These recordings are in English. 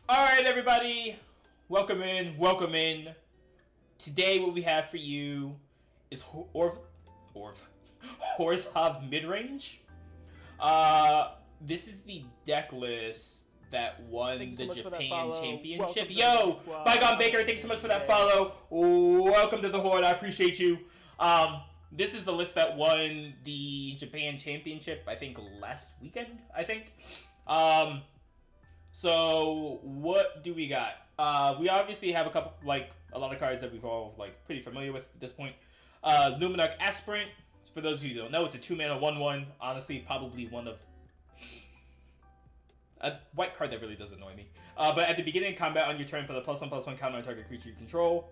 Alright, everybody! Welcome in, welcome in. Today, what we have for you is Orzhov Midrange. This is the deck list that won the Japan Championship. Yo! Bygone Baker, thanks so much for that follow. Welcome to the Horde, I appreciate you. This is the list that won the Japan Championship, I think, last weekend, I think. So what do we got? We obviously have a lot of cards that we've all pretty familiar with at this point. Luminarch Aspirant. For those of you who don't know, it's a 2-mana 1/1. Honestly, probably one of a white card that really does annoy me. But at the beginning of combat on your turn, put a +1/+1 counter on target creature you control.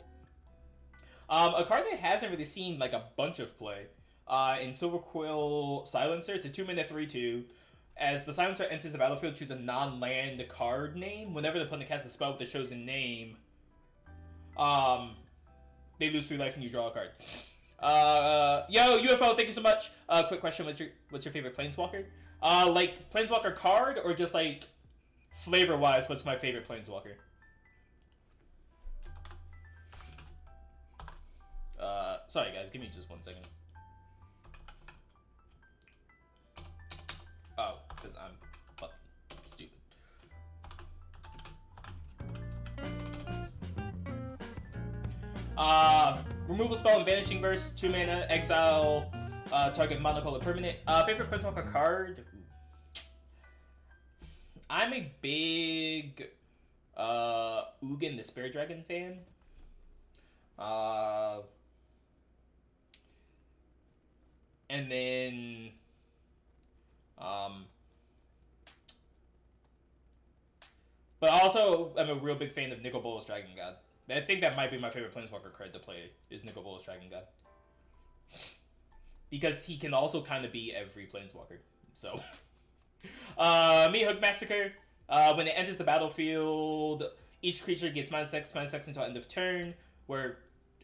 A card that hasn't really seen a bunch of play in Silverquill Silencer. It's a 2-mana 3/2. As the Silencer enters the battlefield, choose a non-land card name. Whenever the opponent casts a spell with the chosen name, they lose 3 life and you draw a card. Yo, UFO, thank you so much. Quick question, what's your favorite Planeswalker? Planeswalker card, or just flavor-wise, what's my favorite Planeswalker? Sorry guys, give me just 1 second. Oh, because I'm fucking stupid. Removal spell and Vanishing Verse, 2 mana, exile, target monocolor permanent. Favorite Planeswalker card? I'm a big Ugin the Spirit Dragon fan. And then but also, I'm a real big fan of Nicol Bolas Dragon God. I think that might be my favorite Planeswalker card to play, is Nicol Bolas Dragon God. Because he can also kind of be every Planeswalker. So, Meathook Massacre. When it enters the battlefield, each creature gets -X until end of turn, where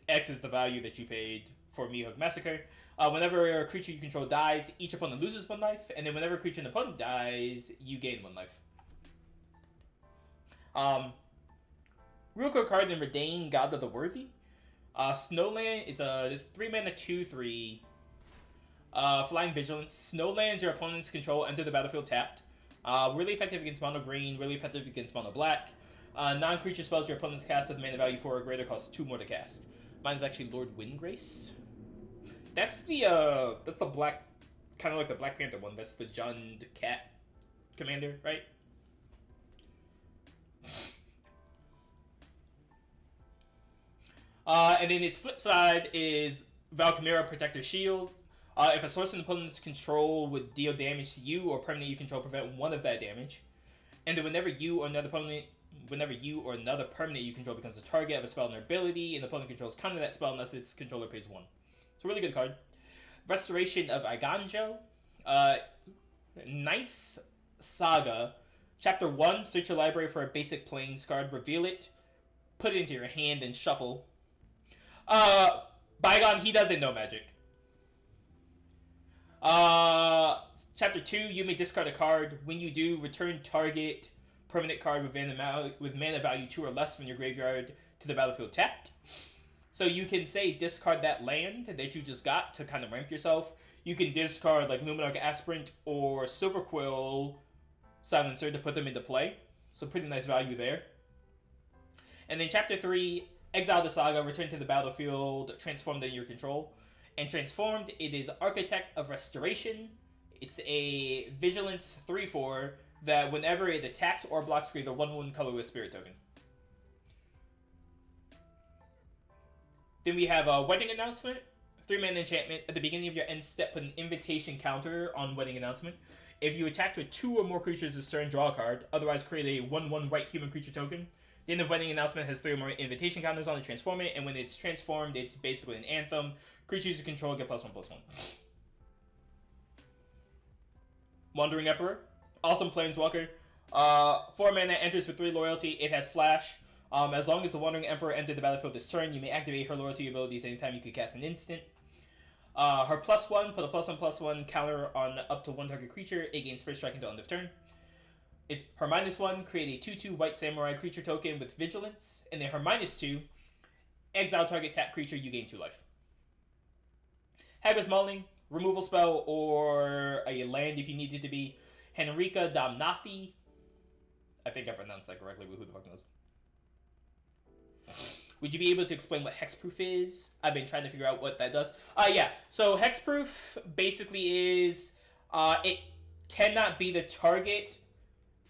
X is the value that you paid for Meathook Massacre. Whenever a creature you control dies, each opponent loses 1 life, and then whenever a creature an opponent dies, you gain 1 life. Real quick card in Reidane, God of the Worthy. Snowland, it's a 3-mana 2/3. Flying Vigilance. Snowlands your opponent's control enter the battlefield tapped. Really effective against mono green, really effective against mono black. Non-creature spells your opponent's cast with mana value 4 or greater cost 2 more to cast. Mine's actually Lord Windgrace. That's the black, kind of like the Black Panther one. That's the Jund Cat commander, right? And then its flip side is Valkyria Protector Shield. If a source in opponent's control would deal damage to you or permanent you control, prevent 1 of that damage. And then whenever you or another permanent you control becomes a target of a spell and ability, and the opponent controls counter that spell unless its controller pays 1. It's a really good card. Restoration of Eiganjo. Nice saga. Chapter 1, search your library for a basic Plains card, reveal it, put it into your hand, and shuffle. Bygone, he doesn't know Magic. Chapter 2, you may discard a card. When you do, return target permanent card with mana value 2 or less from your graveyard to the battlefield tapped. So you can say discard that land that you just got to kind of ramp yourself. You can discard Luminarch Aspirant or Silverquill Silencer to put them into play. So pretty nice value there. And then Chapter 3, exile the saga, return to the battlefield, transformed in your control. And transformed, it is Architect of Restoration. It's a Vigilance 3/4 that whenever it attacks or blocks, create a 1/1 colorless spirit token. Then we have a Wedding Announcement, 3-mana enchantment. At the beginning of your end step, put an invitation counter on Wedding Announcement. If you attack with 2 or more creatures this turn, draw a card. Otherwise, create a 1/1 white human creature token. The end of Wedding Announcement has 3 or more invitation counters on it, transform it, and when it's transformed, it's basically an anthem. Creatures you control get +1/+1. Wandering Emperor, awesome Planeswalker. 4 mana, enters with 3 loyalty, it has flash. As long as the Wandering Emperor entered the battlefield this turn, you may activate her loyalty abilities anytime you could cast an instant. Her +1, put a +1/+1 counter on up to 1 target creature. It gains first strike until end of turn. It's her -1, create a 2/2 white samurai creature token with vigilance, and then her -2, exile target tap creature, you gain 2 life. Hagra Mauling, removal spell, or a land if you need it to be. Henrika Domnathi. I think I pronounced that correctly, but who the fuck knows? Would you be able to explain what hexproof is? I've been trying to figure out what that does. Yeah. So hexproof basically is it cannot be the target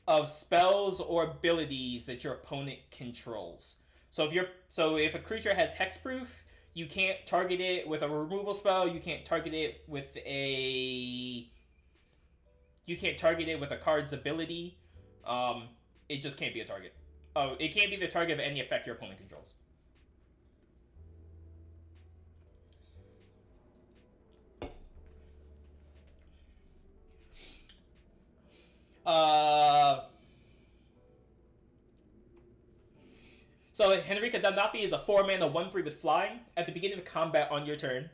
of spells or abilities that your opponent controls. So if a creature has hexproof, you can't target it with a removal spell. You can't target it with a card's ability. It just can't be a target. Oh, it can't be the target of any effect your opponent controls. So Henrika Domnathi is a 4-mana 1/3 with flying. At the beginning of combat on your turn,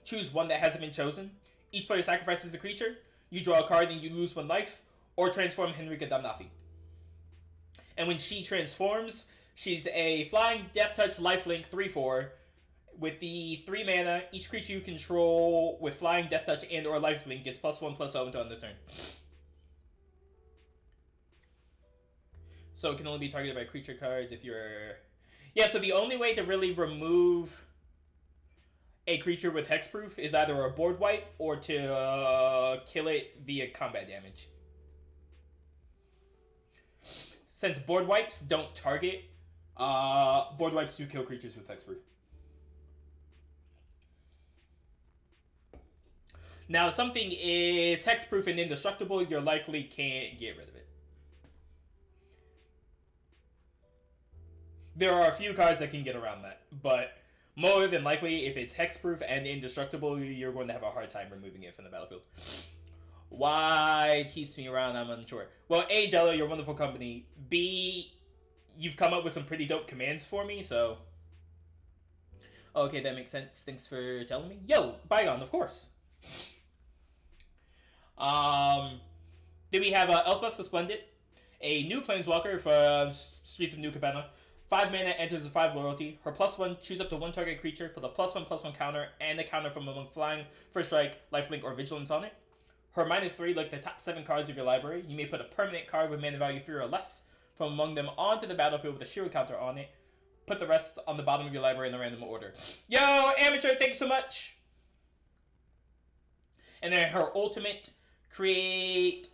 choose one that hasn't been chosen. Each player sacrifices a creature. You draw a card and you lose 1 life, or transform Henrika Domnathi. And when she transforms, she's a flying, death touch, lifelink 3/4. With the 3 mana, each creature you control with flying, death touch, and or lifelink gets +1/+0 until end of turn. So it can only be targeted by creature cards if you're... Yeah, so the only way to really remove a creature with hexproof is either a board wipe or to kill it via combat damage. Since board wipes don't target, board wipes do kill creatures with hexproof. Now, if something is hexproof and indestructible, you likely can't get rid of it. There are a few cards that can get around that, but more than likely, if it's hexproof and indestructible, you're going to have a hard time removing it from the battlefield. Why it keeps me around, I'm unsure. Well, A, Jello, you're a wonderful company. B, you've come up with some pretty dope commands for me, so... Okay, that makes sense. Thanks for telling me. Yo, Bygone, of course. Then we have Elspeth Resplendent, a new planeswalker for Streets of New Capenna. 5 mana, enters with 5 loyalty. Her +1, choose up to 1 target creature, put a +1/+1 counter, and a counter from among flying, first strike, lifelink, or vigilance on it. Her -3, like the top 7 cards of your library. You may put a permanent card with mana value 3 or less from among them onto the battlefield with a shield counter on it. Put the rest on the bottom of your library in a random order. Yo, Amateur, thanks so much! And then her ultimate, create...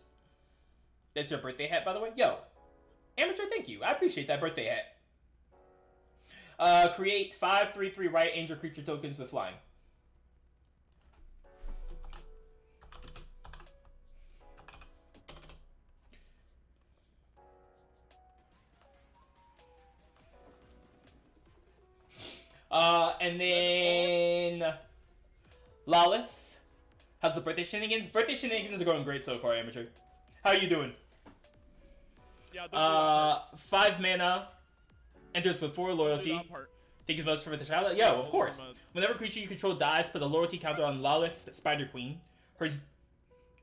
That's your birthday hat, by the way? Yo, Amateur, thank you. I appreciate that birthday hat. Create 5 3/3 Riot Angel creature tokens with flying. And then Lolth. How's the birthday shenanigans? Birthday shenanigans are going great so far, Amateur. How are you doing? Yeah, 5 mana. Enters with 4 loyalty. Take his most for the shout out. Yo, of course. Whenever creature you control dies, put a loyalty counter on Lolth, Spider Queen. Her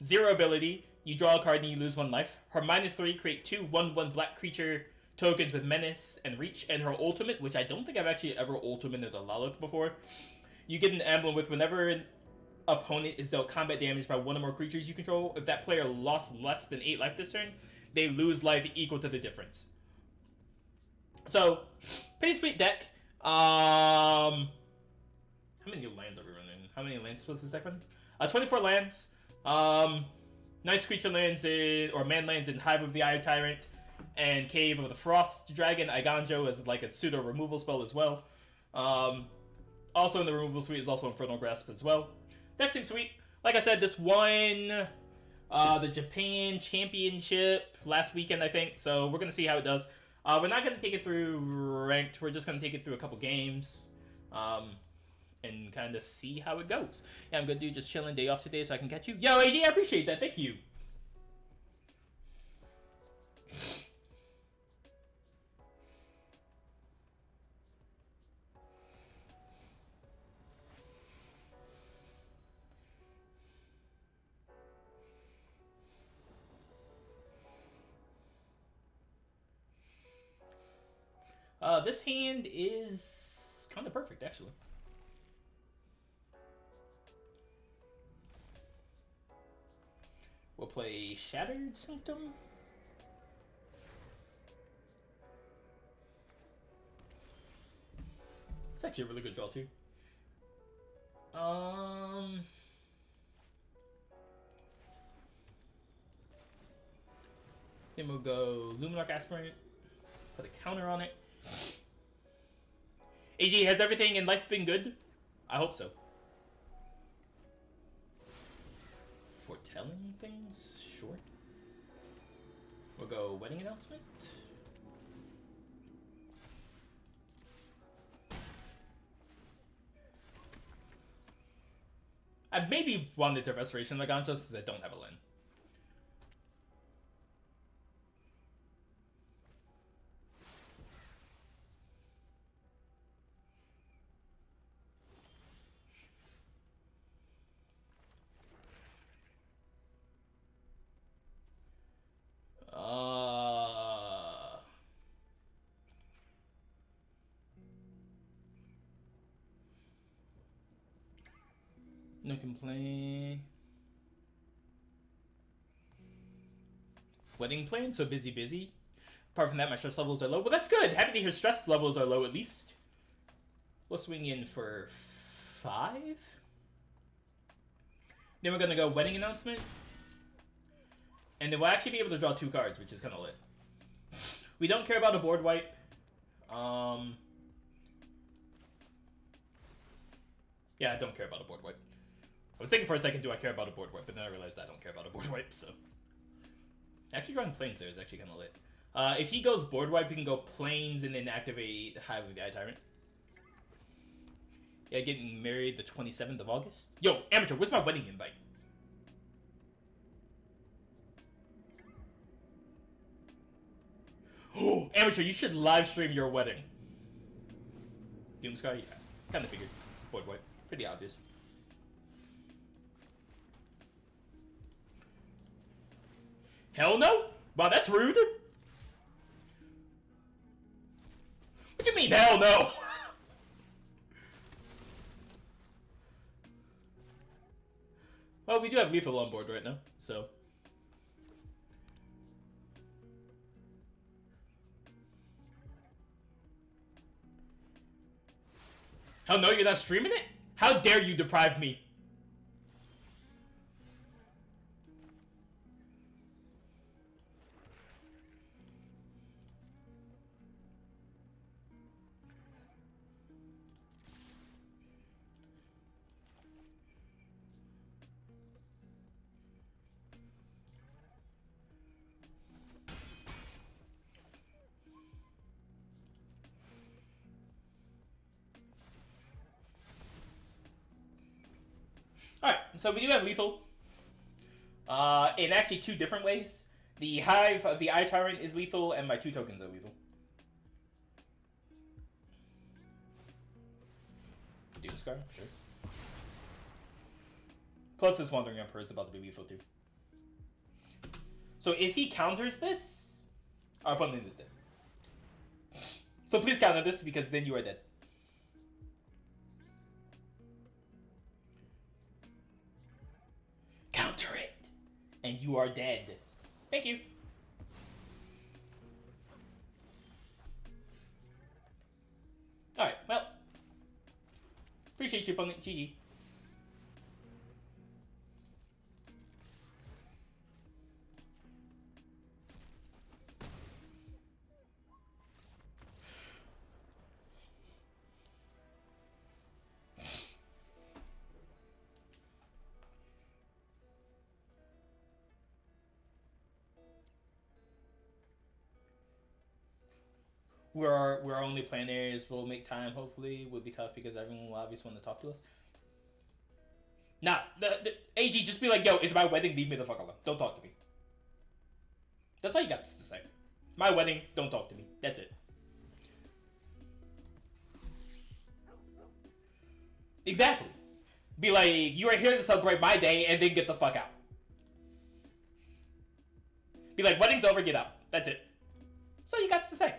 0 ability, you draw a card and you lose 1 life. Her -3, create 2 1/1 black creature tokens with menace and reach. And her ultimate, which I don't think I've actually ever ultimated a Lolth before. You get an emblem with whenever an opponent is dealt combat damage by 1 or more creatures you control. If that player lost less than 8 life this turn, they lose life equal to the difference. So, pretty sweet deck. How many lands are we running? How many lands was this deck running? 24 lands. Nice creature lands or man lands in Hive of the Eye Tyrant and Cave of the Frost Dragon. Eiganjo is like a pseudo removal spell as well. Also in the removal suite is also Infernal Grasp as well. Deck seems sweet. Like I said, this won the Japan Championship last weekend, I think. So we're gonna see how it does. We're not going to take it through ranked. We're just going to take it through a couple games and kind of see how it goes. Yeah, I'm going to do just chilling day off today so I can catch you. Yo, AJ, I appreciate that. Thank you. This hand is kind of perfect, actually. We'll play Shattered Sanctum. It's actually a really good draw, too. Then we'll go Luminarch Aspirant. Put a counter on it. AG, has everything in life been good? I hope so. Foretelling things? Sure. We'll go wedding announcement. I maybe wanted to Restoration of Eiganjo since I don't have a Lin. No complaint. Wedding plan, so busy. Apart from that, my stress levels are low. Well, that's good. Happy to hear stress levels are low at least. We'll swing in for 5. Then we're gonna go wedding announcement. And then we'll actually be able to draw 2 cards, which is kind of lit. We don't care about a board wipe. Yeah, I don't care about a board wipe. I was thinking for a second, do I care about a board wipe? But then I realized I don't care about a board wipe, so... Actually, drawing planes there is actually kind of lit. If he goes board wipe, he can go planes and then activate Hive with the Eye Tyrant. Yeah, getting married the 27th of August. Yo, Amateur, where's my wedding invite? Oh, Amateur, you should live stream your wedding. Doomsky? Yeah, kind of figured. Board wipe. Pretty obvious. Hell no? Wow, that's rude. What do you mean, hell no? Well, we do have lethal on board right now, so... Hell no, you're not streaming it? How dare you deprive me? Alright, so we do have lethal. In actually 2 different ways. The Hive of the Eye Tyrant is lethal, and my 2 tokens are lethal. Doomscar, sure. Plus this Wandering Emperor is about to be lethal too. So if he counters this, our opponent is dead. So please counter this, because then you are dead. Counter it, and you are dead. Thank you. Alright, well. Appreciate your opponent, GG. We're only playing areas. We'll make time, hopefully. Will be tough because everyone will obviously want to talk to us. Nah, the AG, just be like, yo, it's my wedding, leave me the fuck alone. Don't talk to me. That's all you got to say. My wedding, don't talk to me. That's it. Exactly. Be like, you are here to celebrate my day, and then get the fuck out. Be like, wedding's over, get out. That's it. That's all you got to say.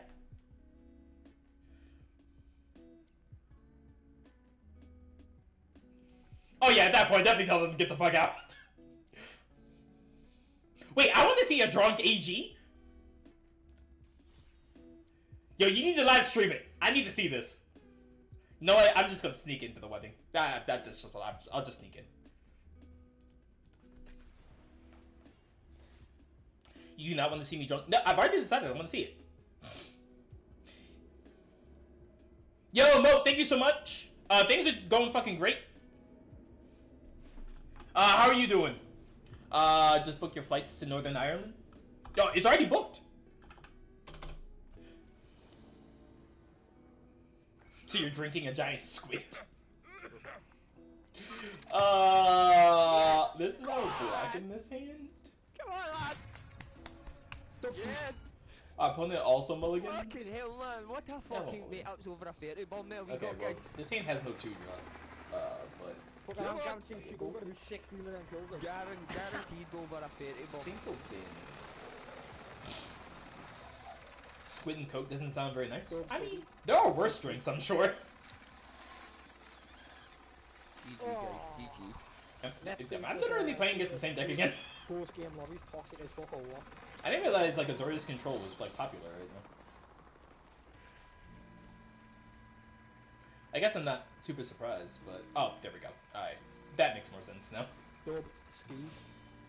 Oh yeah, at that point, definitely tell them to get the fuck out. Wait, I want to see a drunk AG. Yo, you need to live stream it. I need to see this. You know what? I'm just gonna sneak into the wedding. That's just what I'll just sneak in. You do not want to see me drunk? No, I've already decided I want to see it. Yo, Mo, thank you so much. Things are going fucking great. How are you doing? Just book your flights to Northern Ireland. Yo, it's already booked. So you're drinking a giant squid. There's no black in this hand. Come on, lad. Opponent also mulligans. Fucking hell, man. What a fucking mate ups over a 30 bomb there. We Okay, got well, guys. this hand has no 2-drop. But... Fucking I'm guaranteed to go over about 60 million kills. Guaranteed over a 30 bomb. Squid and Coke doesn't sound very nice. I mean, there are worse drinks, I'm sure. GG, guys. GG. I'm literally playing against the same deck again. Post game lobbies, toxic as fuck all one. I didn't realize like Azorius Control was like popular right now. I guess I'm not super surprised, but oh, there we go. All right, that makes more sense now. Dub, skis,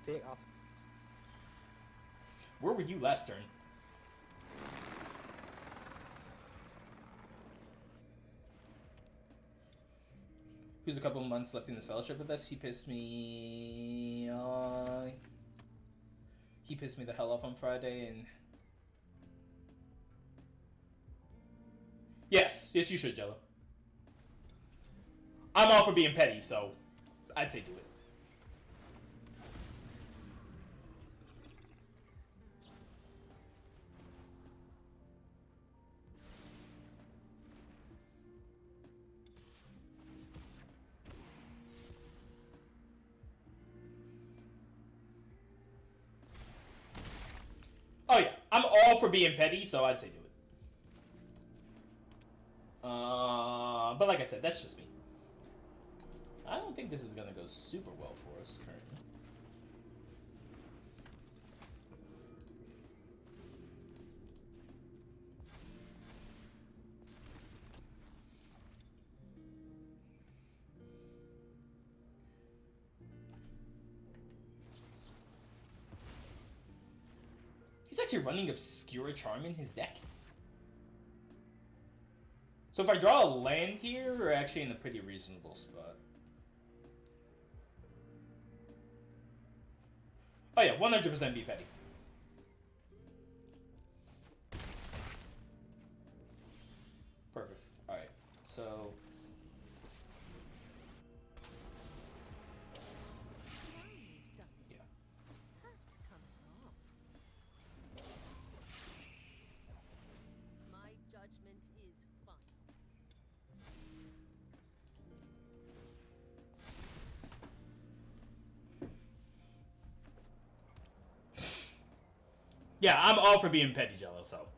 take off. Where were you last turn? Who's a couple of months left in this fellowship with us? He pissed me. He pissed me the hell off on Friday, and yes, you should, Jello. I'm all for being petty, so I'd say do it. Oh yeah, I'm all for being petty, so I'd say do it. But like I said, that's just me. I don't think this is gonna go super well for us currently. He's actually running Obscura Charm in his deck. So if I draw a land here, we're actually in a pretty reasonable spot. Oh yeah, 100% be petty. Perfect. Alright, so... yeah. My judgment is fine. Yeah, I'm all for being petty, Jello, so...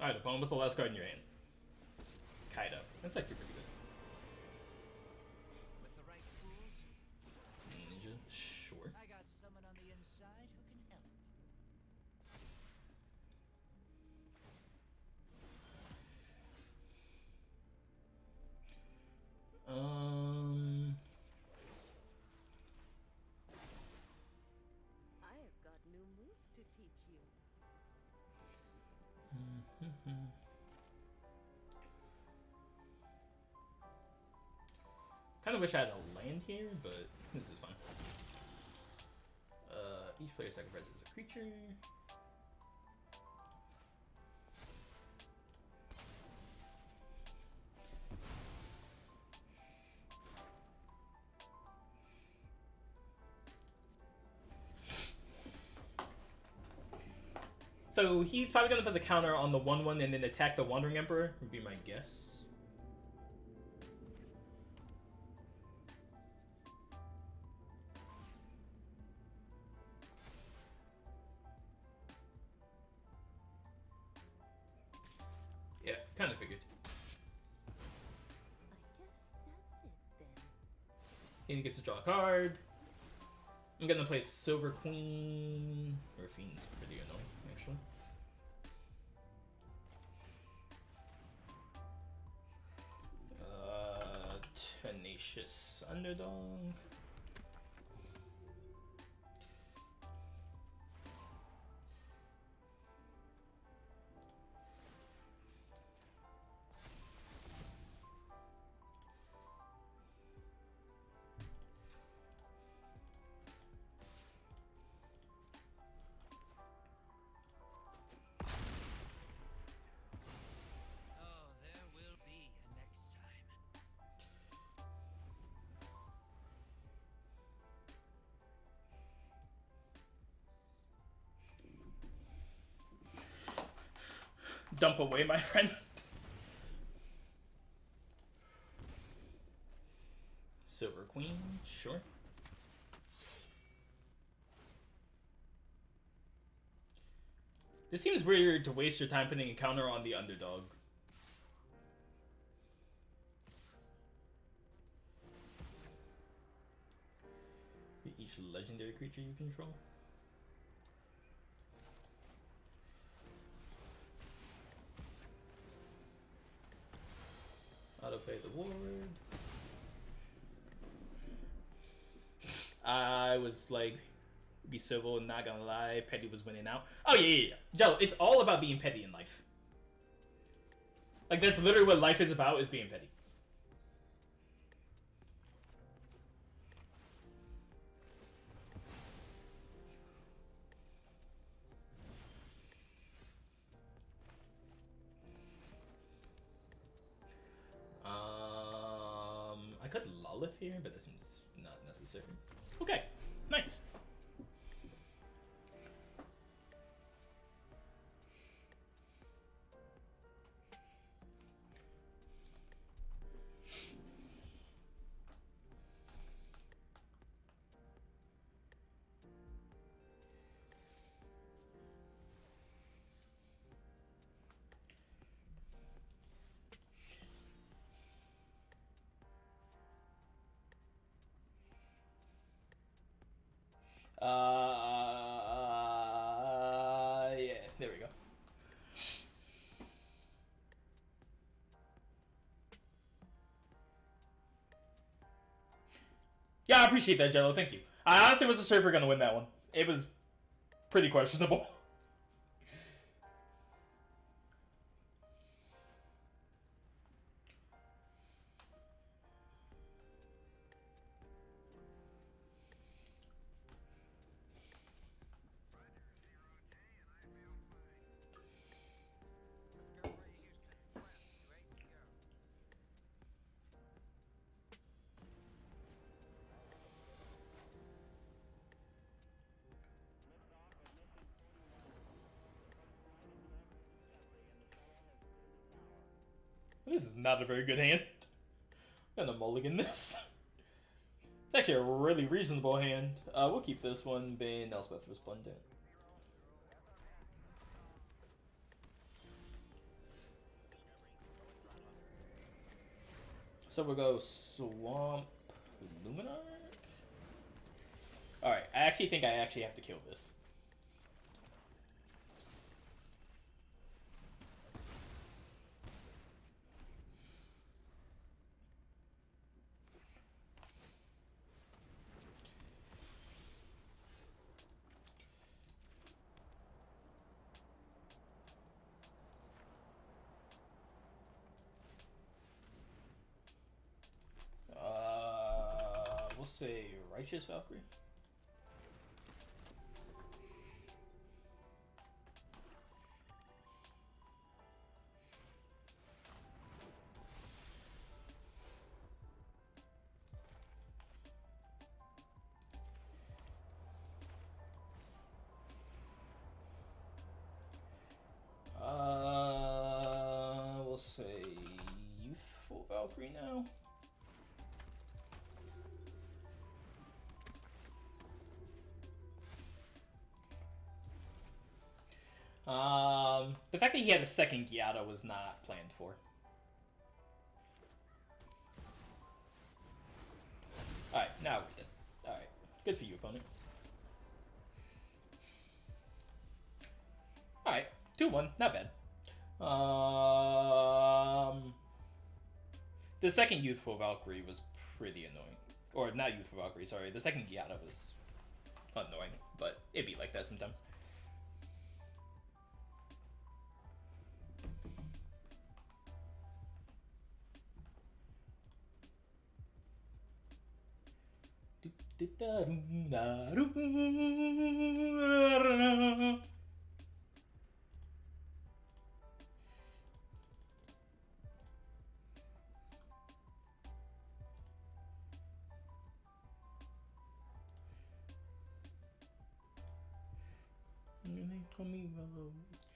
Alright, opponent, what's the last card in your hand? Kaido. That's actually pretty good. With the right tools, Ninja, sure. I got someone on the inside who can help. I have got new moves to teach you. Kind of wish I had a land here, but this is fine. Each player sacrifices a creature. So he's probably gonna put the counter on the 1/1 and then attack the Wandering Emperor, would be my guess. And he gets to draw a card. I'm gonna play Silver Queen. Raffine's pretty annoying, actually. Tenacious Underdog. Oh, there will be a next time. Dump away, my friend. Silver Queen, sure. This seems weird to waste your time putting a counter on the underdog. Each legendary creature you control. Autoplay the ward. I was like, be civil, not gonna lie, petty was winning out. Oh yeah. Jello, it's all about being petty in life. Like, that's literally what life is about, is being petty. I could Lolth here, but that seems not necessary. Okay, nice. Yeah, there we go. Yeah, I appreciate that, Jello. Thank you. I honestly wasn't sure if we were gonna win that one. It was pretty questionable. This is not a very good hand. I'm gonna mulligan this. It's actually a really reasonable hand. We'll keep this one, being Elspeth Resplendent. So we'll go Swamp Luminarch. Alright, I actually think I actually have to kill this. We'll say Righteous Valkyrie. We'll say Youthful Valkyrie now. The fact that he had a second Gyata was not planned for. Alright, now we're dead. Alright. Good for you, opponent. Alright, 2-1, not bad. The second Youthful Valkyrie was pretty annoying. Or, not Youthful Valkyrie, sorry. The second Giada was annoying, but it'd be like that sometimes. Call me Willow Witch.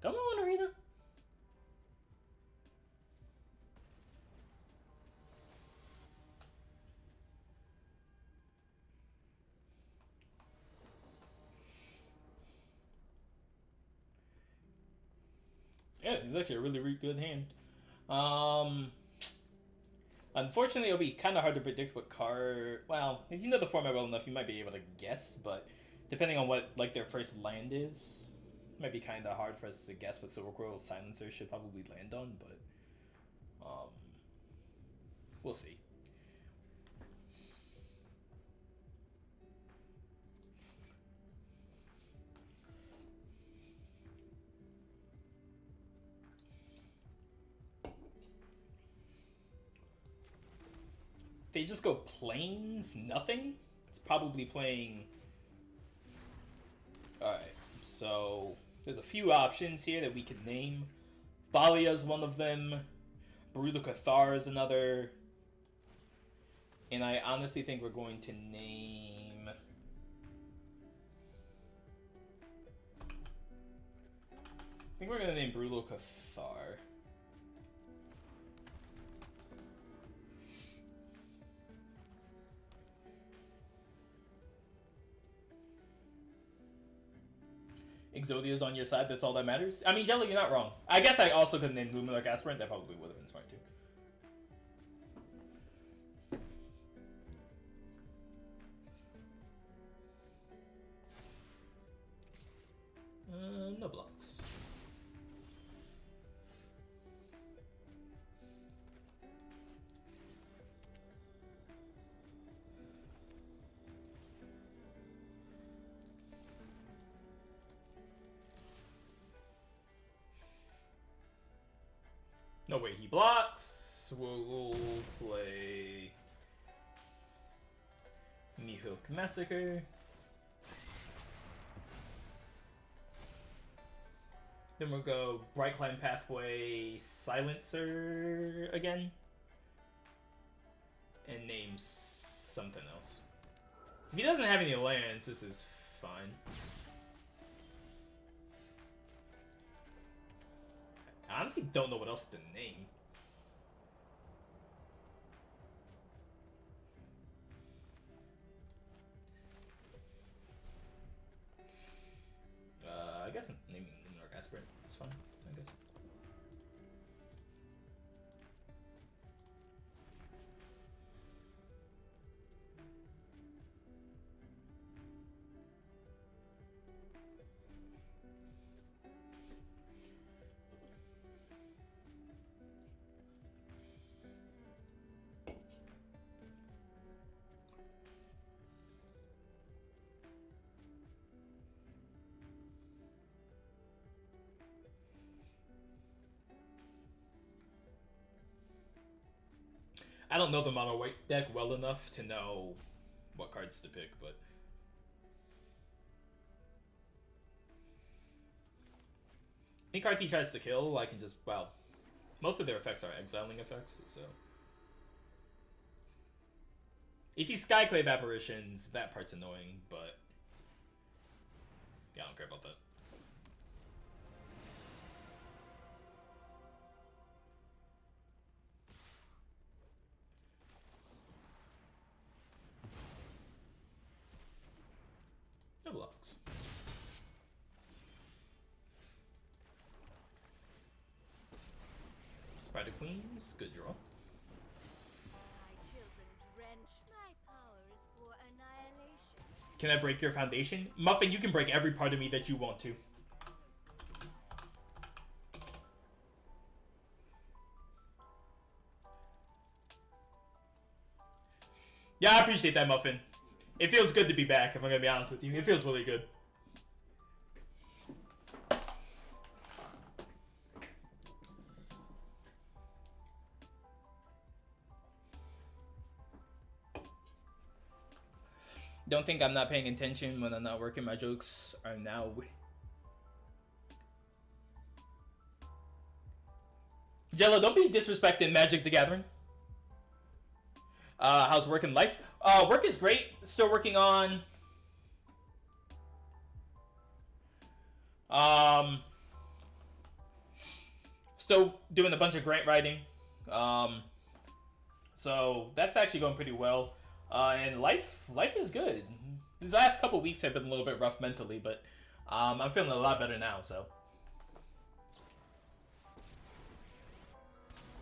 Come on, Arena. Yeah, it's actually a really good hand. Unfortunately, it'll be kind of hard to predict what card... Well, if you know the format well enough, you might be able to guess, but depending on what like their first land is, it might be kind of hard for us to guess what Silverquill Silencer should probably land on, but we'll see. They just go plains, nothing. It's probably playing. Alright, so there's a few options here that we could name. Thalia's one of them. Brutal Cathar is another. And I honestly think we're going to name. I think we're going to name Brutal Cathar. Exodia's on your side, that's all that matters. I mean, Jello, you're not wrong. I guess I also could have named Luminarch Aspirant, that probably would have been smart too. No blocks. No way he blocks. We'll play Meathook Massacre. Then we'll go Brightclimb Pathway Silencer again. And name something else. If he doesn't have any lands, this is fine. I honestly don't know what else to name. I guess naming Luminarch Aspirant is fine, I guess. I don't know the mono white deck well enough to know what cards to pick, but any card he tries to kill, I can just, well, most of their effects are exiling effects, so if he Skyclave Apparitions, that part's annoying, but yeah, I don't care about that. No blocks. Spider Queens, good draw. My children drench. My power is for annihilation. Can I break your foundation? Muffin, you can break every part of me that you want to. Yeah, I appreciate that, Muffin. It feels good to be back, if I'm gonna be honest with you. It feels really good. Don't think I'm not paying attention when I'm not working. My jokes are now... Jello, don't be disrespecting Magic the Gathering. How's work and life? Work is great. Still working on... Still doing a bunch of grant writing. So that's actually going pretty well. And life is good. These last couple weeks have been a little bit rough mentally, but I'm feeling a lot better now, so.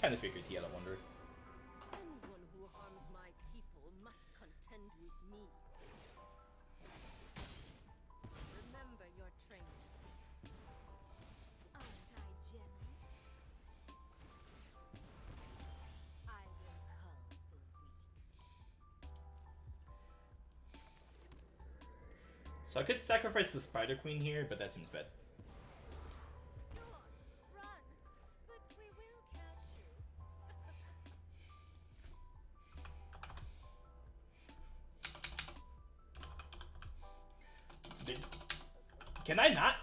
Kind of figured he had a wonder. Anyone who harms my people must contend with me. Remember your training. Aren't I jealous? I will cull the weak. So I could sacrifice the Spider Queen here, but that seems bad. Go on, run, but we will catch you. Can I not?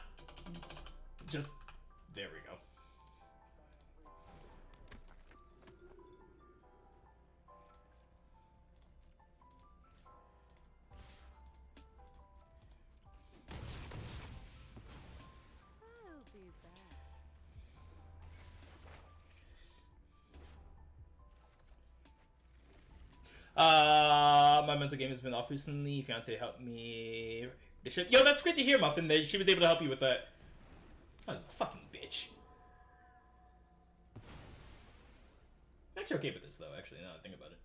Just... There we go. I'll be back. My mental game has been off recently. Fiance helped me. The shit. Yo, that's great to hear, Muffin. That she was able to help you with that. Oh, fucking bitch. I'm actually okay with this, though, actually, now that I think about it.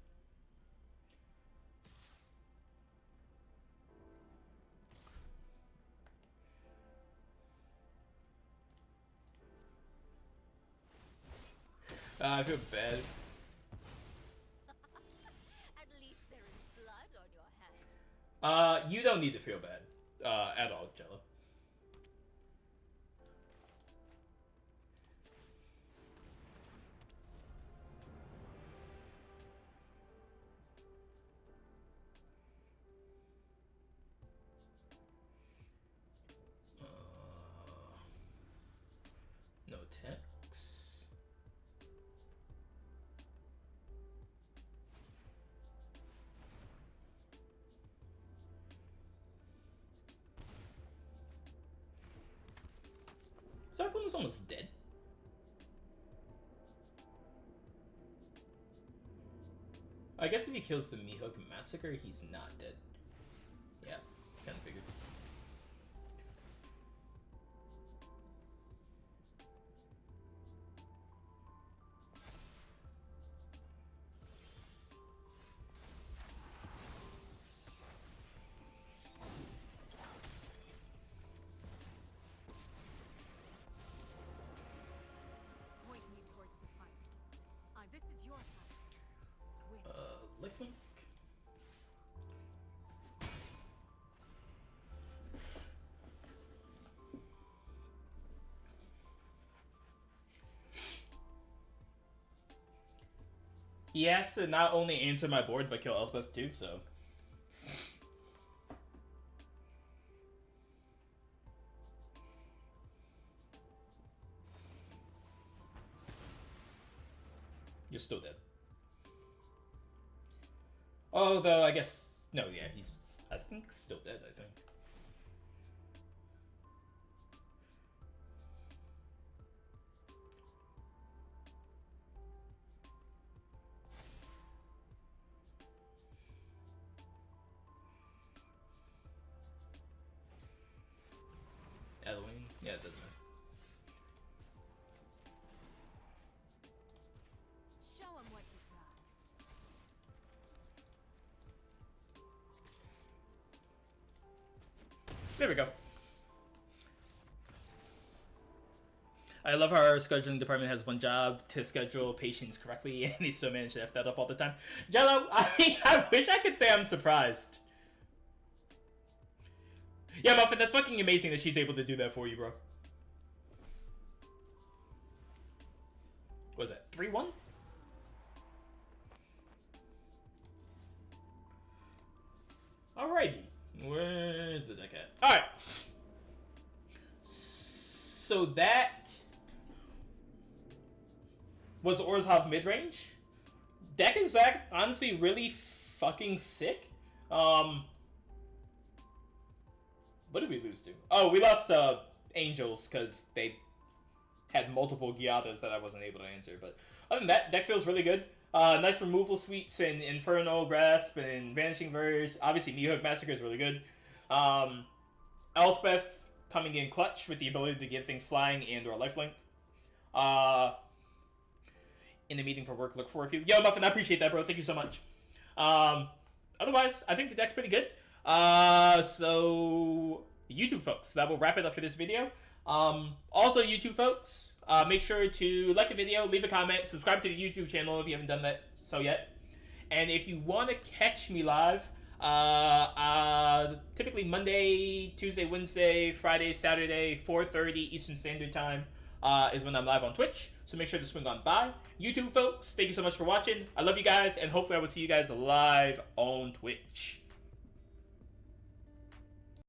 I feel bad. At least there is blood on your hands. You don't need to feel bad. At all, Jello. No text. So Archon was almost dead. I guess if he kills the Meathook Massacre, he's not dead. Yeah, kind of figured. Point me towards the fight. This is your fight. Win. Lifelink? He has to not only answer my board, but kill Elspeth too, so... You're still dead. Although, I guess... No, yeah, he's, I think, still dead, I think. Halloween? Yeah, it doesn't matter. There we go. I love how our scheduling department has one job to schedule patients correctly, and they still manage to F that up all the time. Jello, I wish I could say I'm surprised. Yeah, Muffin, that's fucking amazing that she's able to do that for you, bro. What was that, 3-1? Alrighty. Where's the deck at? Alright. So that was Orzhov Midrange. Deck is honestly really fucking sick. What did we lose to? Oh, we lost Angels because they had multiple Giadas that I wasn't able to answer. But other than that, deck feels really good. Nice removal suites in Infernal Grasp and Vanishing Verse. Obviously, Meathook Massacre is really good. Elspeth coming in clutch with the ability to give things flying and or lifelink. In a meeting for work, look for a few. Yo, Muffin, I appreciate that, bro. Thank you so much. Otherwise, I think the deck's pretty good. So, YouTube folks, that will wrap it up for this video. Also, YouTube folks, make sure to like the video, leave a comment, subscribe to the YouTube channel if you haven't done that so yet. And if you want to catch me live, typically Monday, Tuesday, Wednesday, Friday, Saturday, 4:30 Eastern Standard Time is when I'm live on Twitch. So make sure to swing on by. YouTube folks, thank you so much for watching. I love you guys, and hopefully I will see you guys live on Twitch.